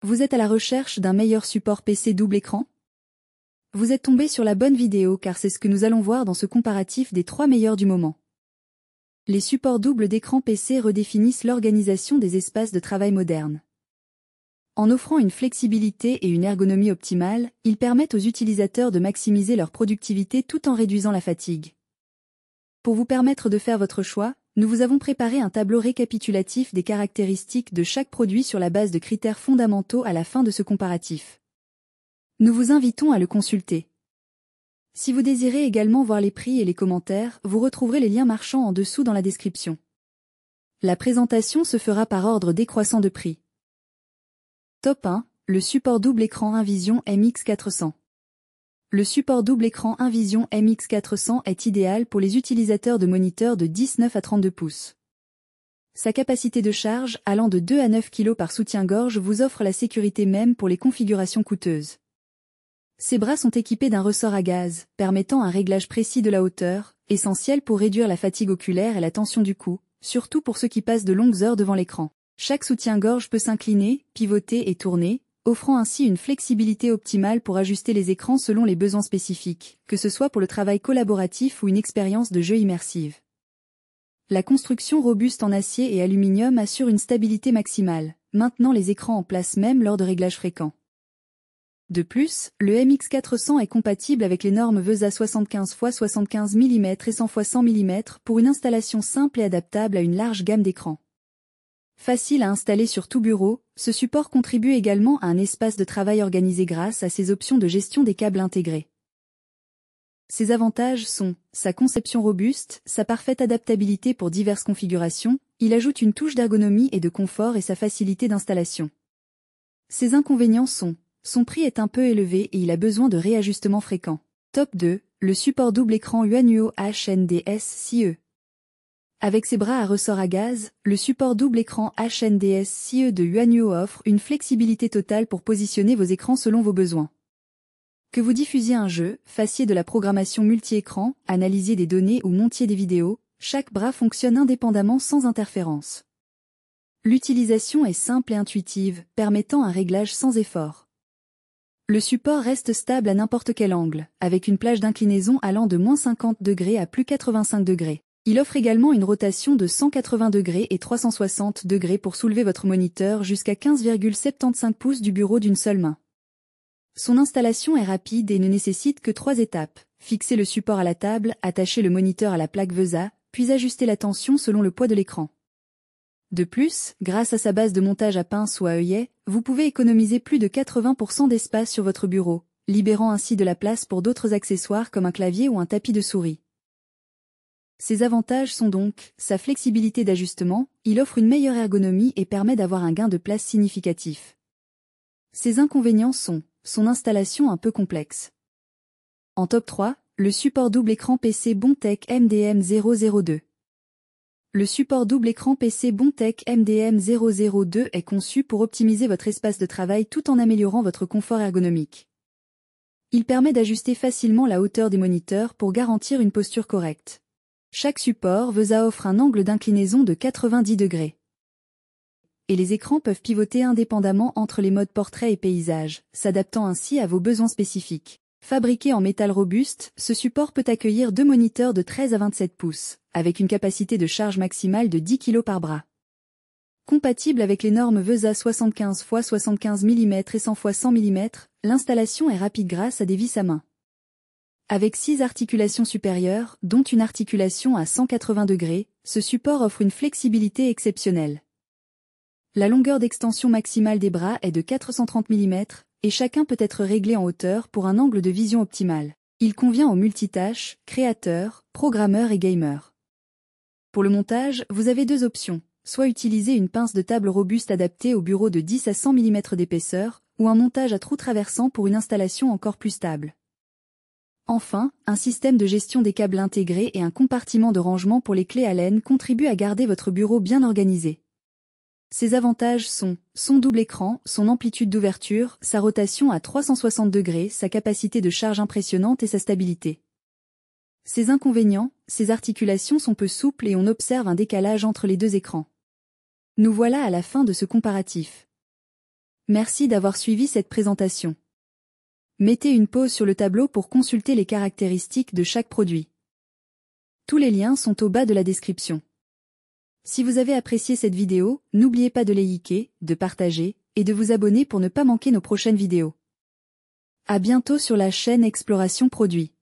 Vous êtes à la recherche d'un meilleur support PC double écran? Vous êtes tombé sur la bonne vidéo car c'est ce que nous allons voir dans ce comparatif des 3 meilleurs du moment. Les supports doubles d'écran PC redéfinissent l'organisation des espaces de travail modernes. En offrant une flexibilité et une ergonomie optimale, ils permettent aux utilisateurs de maximiser leur productivité tout en réduisant la fatigue. Pour vous permettre de faire votre choix, nous vous avons préparé un tableau récapitulatif des caractéristiques de chaque produit sur la base de critères fondamentaux à la fin de ce comparatif. Nous vous invitons à le consulter. Si vous désirez également voir les prix et les commentaires, vous retrouverez les liens marchands en dessous dans la description. La présentation se fera par ordre décroissant de prix. Top 1, le support double écran Invision MX400. Le support double écran Invision MX400 est idéal pour les utilisateurs de moniteurs de 19 à 32 pouces. Sa capacité de charge, allant de 2 à 9 kg par soutien-gorge, vous offre la sécurité même pour les configurations coûteuses. Ses bras sont équipés d'un ressort à gaz, permettant un réglage précis de la hauteur, essentiel pour réduire la fatigue oculaire et la tension du cou, surtout pour ceux qui passent de longues heures devant l'écran. Chaque soutien-gorge peut s'incliner, pivoter et tourner, offrant ainsi une flexibilité optimale pour ajuster les écrans selon les besoins spécifiques, que ce soit pour le travail collaboratif ou une expérience de jeu immersive. La construction robuste en acier et aluminium assure une stabilité maximale, maintenant les écrans en place même lors de réglages fréquents. De plus, le MX400 est compatible avec les normes VESA 75x75 mm et 100x100 mm pour une installation simple et adaptable à une large gamme d'écrans. Facile à installer sur tout bureau, ce support contribue également à un espace de travail organisé grâce à ses options de gestion des câbles intégrés. Ses avantages sont sa conception robuste, sa parfaite adaptabilité pour diverses configurations, il ajoute une touche d'ergonomie et de confort et sa facilité d'installation. Ses inconvénients sont son prix est un peu élevé et il a besoin de réajustements fréquents. Top 2, le support double écran Yuanyo HNDS-CE. Avec ses bras à ressort à gaz, le support double écran HNDS-CE de Yuanyo offre une flexibilité totale pour positionner vos écrans selon vos besoins. Que vous diffusiez un jeu, fassiez de la programmation multi-écran, analysiez des données ou montiez des vidéos, chaque bras fonctionne indépendamment sans interférence. L'utilisation est simple et intuitive, permettant un réglage sans effort. Le support reste stable à n'importe quel angle, avec une plage d'inclinaison allant de -50 degrés à plus 85 degrés. Il offre également une rotation de 180 degrés et 360 degrés pour soulever votre moniteur jusqu'à 15,75 pouces du bureau d'une seule main. Son installation est rapide et ne nécessite que 3 étapes. Fixer le support à la table, attacher le moniteur à la plaque VESA, puis ajuster la tension selon le poids de l'écran. De plus, grâce à sa base de montage à pince ou à œillet, vous pouvez économiser plus de 80% d'espace sur votre bureau, libérant ainsi de la place pour d'autres accessoires comme un clavier ou un tapis de souris. Ses avantages sont donc sa flexibilité d'ajustement, il offre une meilleure ergonomie et permet d'avoir un gain de place significatif. Ses inconvénients sont son installation un peu complexe. En top 3, le support double écran PC Bontech MDM002. Le support double écran PC Bontech MDM002 est conçu pour optimiser votre espace de travail tout en améliorant votre confort ergonomique. Il permet d'ajuster facilement la hauteur des moniteurs pour garantir une posture correcte. Chaque support VESA offre un angle d'inclinaison de 90 degrés. Et les écrans peuvent pivoter indépendamment entre les modes portrait et paysage, s'adaptant ainsi à vos besoins spécifiques. Fabriqué en métal robuste, ce support peut accueillir 2 moniteurs de 13 à 27 pouces, avec une capacité de charge maximale de 10 kg par bras. Compatible avec les normes VESA 75x75 mm et 100x100 mm, l'installation est rapide grâce à des vis à main. Avec 6 articulations supérieures, dont une articulation à 180 degrés, ce support offre une flexibilité exceptionnelle. La longueur d'extension maximale des bras est de 430 mm, et chacun peut être réglé en hauteur pour un angle de vision optimal. Il convient aux multitâches, créateurs, programmeurs et gamers. Pour le montage, vous avez 2 options, soit utiliser une pince de table robuste adaptée au bureau de 10 à 100 mm d'épaisseur, ou un montage à trous traversant pour une installation encore plus stable. Enfin, un système de gestion des câbles intégré et un compartiment de rangement pour les clés Allen contribuent à garder votre bureau bien organisé. Ses avantages sont son double écran, son amplitude d'ouverture, sa rotation à 360 degrés, sa capacité de charge impressionnante et sa stabilité. Ses inconvénients, ses articulations sont peu souples et on observe un décalage entre les 2 écrans. Nous voilà à la fin de ce comparatif. Merci d'avoir suivi cette présentation. Mettez une pause sur le tableau pour consulter les caractéristiques de chaque produit. Tous les liens sont au bas de la description. Si vous avez apprécié cette vidéo, n'oubliez pas de liker, de partager, et de vous abonner pour ne pas manquer nos prochaines vidéos. À bientôt sur la chaîne Exploration Produits.